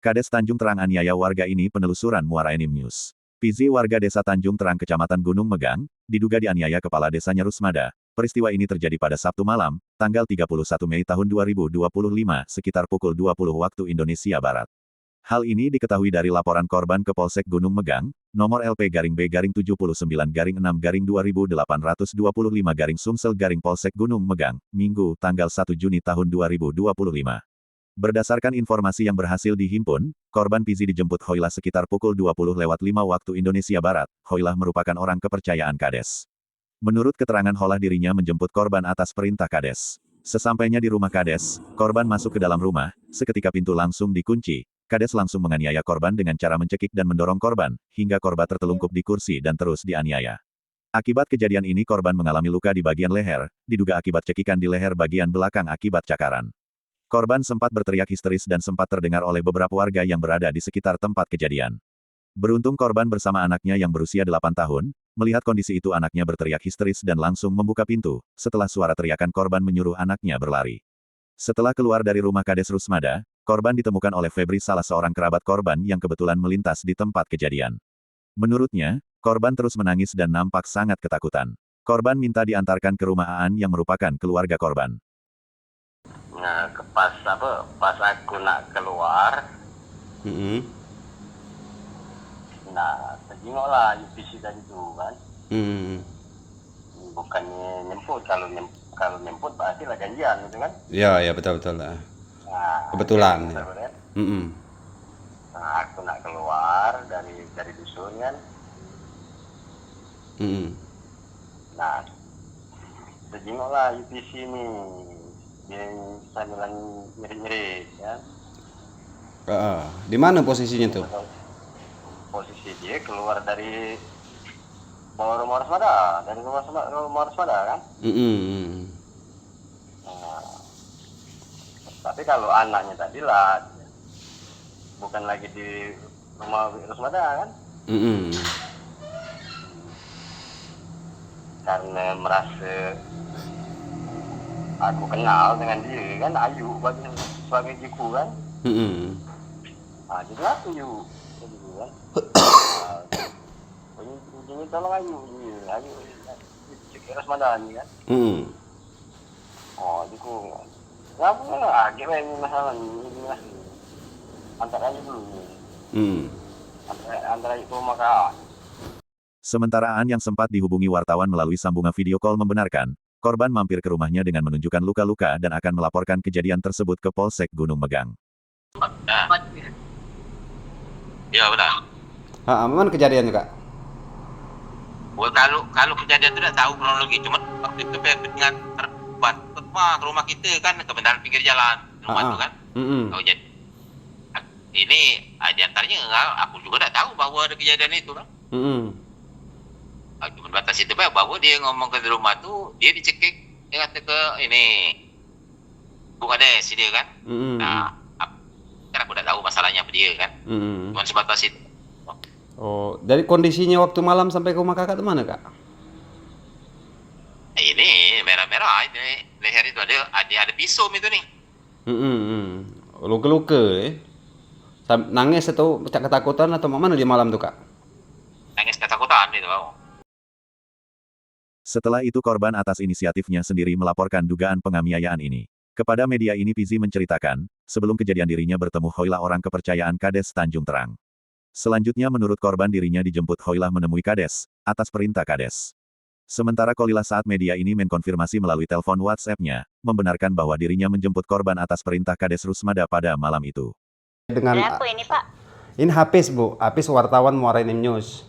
Kades Tanjung Terang aniaya warga ini penelusuran Muara Enim News. PZ warga desa Tanjung Terang Kecamatan Gunung Megang, diduga dianiaya kepala desanya Rusmada. Peristiwa ini terjadi pada Sabtu malam, tanggal 31 Mei tahun 2025, sekitar pukul 20 waktu Indonesia Barat. Hal ini diketahui dari laporan korban ke Polsek Gunung Megang, nomor LP-B-79-6-2825-Sumsel Polsek Gunung Megang, Minggu, tanggal 1 Juni tahun 2025. Berdasarkan informasi yang berhasil dihimpun, korban PZ dijemput Hoilah sekitar pukul 20:05 waktu Indonesia Barat. Hoilah merupakan orang kepercayaan Kades. Menurut keterangan Hoilah dirinya menjemput korban atas perintah Kades. Sesampainya di rumah Kades, korban masuk ke dalam rumah, seketika pintu langsung dikunci. Kades langsung menganiaya korban dengan cara mencekik dan mendorong korban, hingga korban tertelungkup di kursi dan terus dianiaya. Akibat kejadian ini korban mengalami luka di bagian leher, diduga akibat cekikan di leher bagian belakang akibat cakaran. Korban sempat berteriak histeris dan sempat terdengar oleh beberapa warga yang berada di sekitar tempat kejadian. Beruntung korban bersama anaknya yang berusia 8 tahun, melihat kondisi itu anaknya berteriak histeris dan langsung membuka pintu, setelah suara teriakan korban menyuruh anaknya berlari. Setelah keluar dari rumah Kades Rusmada, korban ditemukan oleh Febri salah seorang kerabat korban yang kebetulan melintas di tempat kejadian. Menurutnya, korban terus menangis dan nampak sangat ketakutan. Korban minta diantarkan ke rumah Aan yang merupakan keluarga korban. Nah, pas aku nak keluar, nah, terjengoklah UPC tadi tu kan. Bukannya nyemput, kalau nyemput pasti lah janjian gitu kan. Ya betul lah. Nah, Kebetulan. ya. Ya. Nah, aku nak keluar dari dusun kan. Nah, terjengoklah UPC ni. Dia sambilan nyerit-nyerit ya. Di mana posisinya tuh? Posisi dia keluar dari bawah rumah Rusmada, dari rumah Rusmada kan. Nah, tapi kalau anaknya tadi lah, bukan lagi di rumah Rusmada kan. Karena merasa aku kenal dengan dia kan, Ayu sebagai jiku kan. Nah, jadi aku Ayu kan. Ini tolong Ayu cek Rusmada ni kan. Oh, jiku. Kenapa gimana masalah ni lah. Antar aja dulu. Antara itu maka. Sementara Aan yang sempat dihubungi wartawan melalui sambungan video call membenarkan, korban mampir ke rumahnya dengan menunjukkan luka-luka dan akan melaporkan kejadian tersebut ke Polsek Gunung Megang. Ya benar. Mana kejadiannya Kak? Kalau kejadian itu tidak tahu kronologi, cuma waktu itu dengan terbuat ke rumah kita kan, kebenaran pinggir jalan rumah itu kan. Oh, jadi ini di antaranya aku juga tidak tahu bahwa ada kejadian itu kan. Cuma batas itu bahwa dia ngomong ke rumah tuh dia dicekik, dia kata ke ini Bung Ades dia kan. Nah, aku tidak tahu masalahnya apa dia kan. Cuma sebatas itu. Oh, dari kondisinya waktu malam sampai ke rumah kakak itu mana Kak? Ini merah-merah, ini leher itu ada pisau itu nih. Luka-luka nangis atau ketakutan atau mana di malam tuh Kak? Nangis ketakutan itu. Setelah itu korban atas inisiatifnya sendiri melaporkan dugaan penganiayaan ini. Kepada media ini PZ menceritakan, sebelum kejadian dirinya bertemu Hoilah orang kepercayaan Kades Tanjung Terang. Selanjutnya menurut korban dirinya dijemput Hoilah menemui Kades, atas perintah Kades. Sementara Kolilah saat media ini menkonfirmasi melalui telepon WhatsApp-nya, membenarkan bahwa dirinya menjemput korban atas perintah Kades Rusmada pada malam itu. Dengan apa ini Pak? Ini Hafiz Bu, Hafiz wartawan Muara Enim News.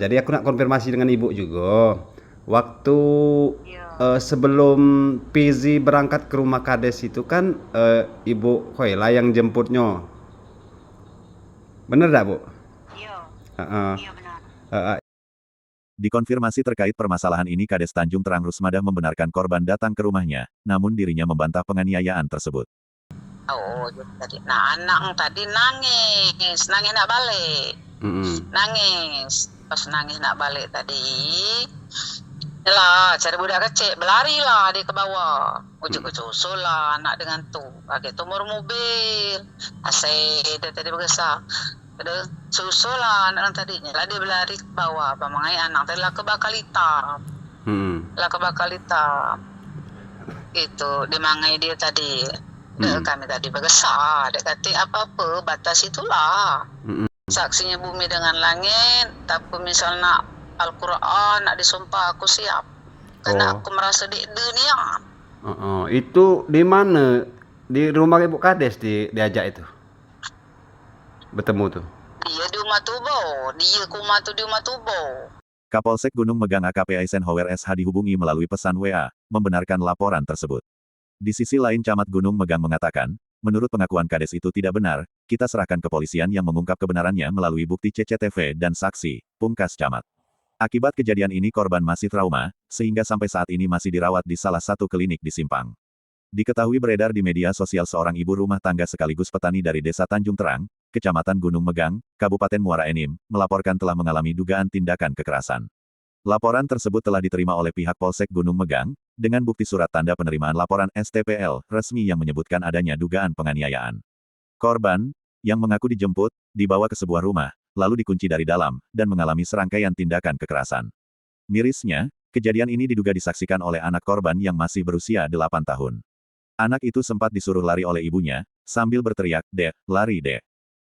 Jadi aku nak konfirmasi dengan Ibu juga. Waktu sebelum PZ berangkat ke rumah Kades itu kan Ibu Hoilah yang jemputnya. Bener tak Bu? Iya benar. Dikonfirmasi terkait permasalahan ini Kades Tanjung Terang Rusmada membenarkan korban datang ke rumahnya, namun dirinya membantah penganiayaan tersebut. Oh, tadi anak tadi nangis nak balik. Nangis. Pas nangis nak balik tadi, Yalah, cari budak kecil, berlarilah dia ke bawah. Ujuk-ujuk usul lah anak dengan tu. Pakai tumur mobil. Asyik dia tadi bergesak. Pada susul lah anak tadinya. Lah dia berlari ke bawah. Pamangai anak tadi lah ke bakal hitam. Lah ke bakal hitam. Itu, dia mangai dia tadi. Kami tadi bergesak. Dia kata apa-apa, batas itulah. Saksinya bumi dengan langit. Tapi misalnya Al-Quran nak disumpah aku siap. Karena aku merasa di dunia. Itu di mana? Di rumah Ibu Kades diajak itu? Bertemu tuh? Dia di rumah Tubo. Dia ke rumah tu di rumah Tubo. Kapolsek Gunung Megang AKP Eisenhower SH dihubungi melalui pesan WA, membenarkan laporan tersebut. Di sisi lain Camat Gunung Megang mengatakan, menurut pengakuan Kades itu tidak benar, kita serahkan kepolisian yang mengungkap kebenarannya melalui bukti CCTV dan saksi, pungkas Camat. Akibat kejadian ini korban masih trauma, sehingga sampai saat ini masih dirawat di salah satu klinik di Simpang. Diketahui beredar di media sosial seorang ibu rumah tangga sekaligus petani dari Desa Tanjung Terang, Kecamatan Gunung Megang, Kabupaten Muara Enim, melaporkan telah mengalami dugaan tindakan kekerasan. Laporan tersebut telah diterima oleh pihak Polsek Gunung Megang, dengan bukti surat tanda penerimaan laporan STPL resmi yang menyebutkan adanya dugaan penganiayaan. Korban, yang mengaku dijemput, dibawa ke sebuah rumah, lalu dikunci dari dalam, dan mengalami serangkaian tindakan kekerasan. Mirisnya, kejadian ini diduga disaksikan oleh anak korban yang masih berusia 8 tahun. Anak itu sempat disuruh lari oleh ibunya, sambil berteriak, "Dek, lari dek.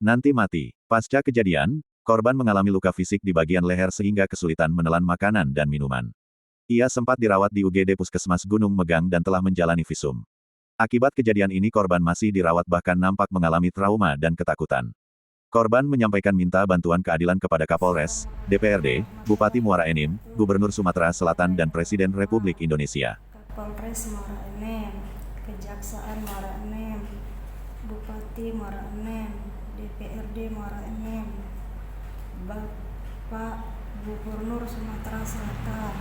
Nanti mati." Pasca kejadian, korban mengalami luka fisik di bagian leher sehingga kesulitan menelan makanan dan minuman. Ia sempat dirawat di UGD Puskesmas Gunung Megang dan telah menjalani visum. Akibat kejadian ini korban masih dirawat bahkan nampak mengalami trauma dan ketakutan. Korban menyampaikan minta bantuan keadilan kepada Kapolres, DPRD, Bupati Muara Enim, Gubernur Sumatera Selatan dan Presiden Republik Indonesia. Kapolres Muara Enim, Kejaksaan Muara Enim, Bupati Muara Enim, DPRD Muara Enim, Bapak Gubernur Sumatera Selatan,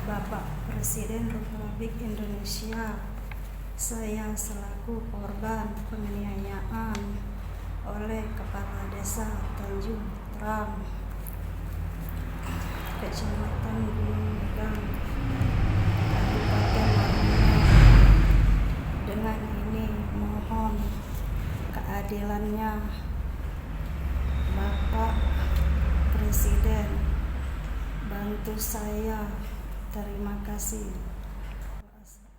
Bapak Presiden Republik Indonesia, saya selaku korban penganiayaan oleh Kepala Desa Tanjung Terang, Kecamatan Gunung Megang, Kabupaten Muara Enim. Dengan ini mohon keadilannya Bapak Presiden, bantu saya. Terima kasih.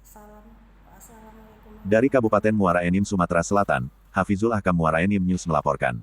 Assalamualaikum. Dari Kabupaten Muara Enim, Sumatera Selatan, Hafizul Ahkam Muara Enim News melaporkan.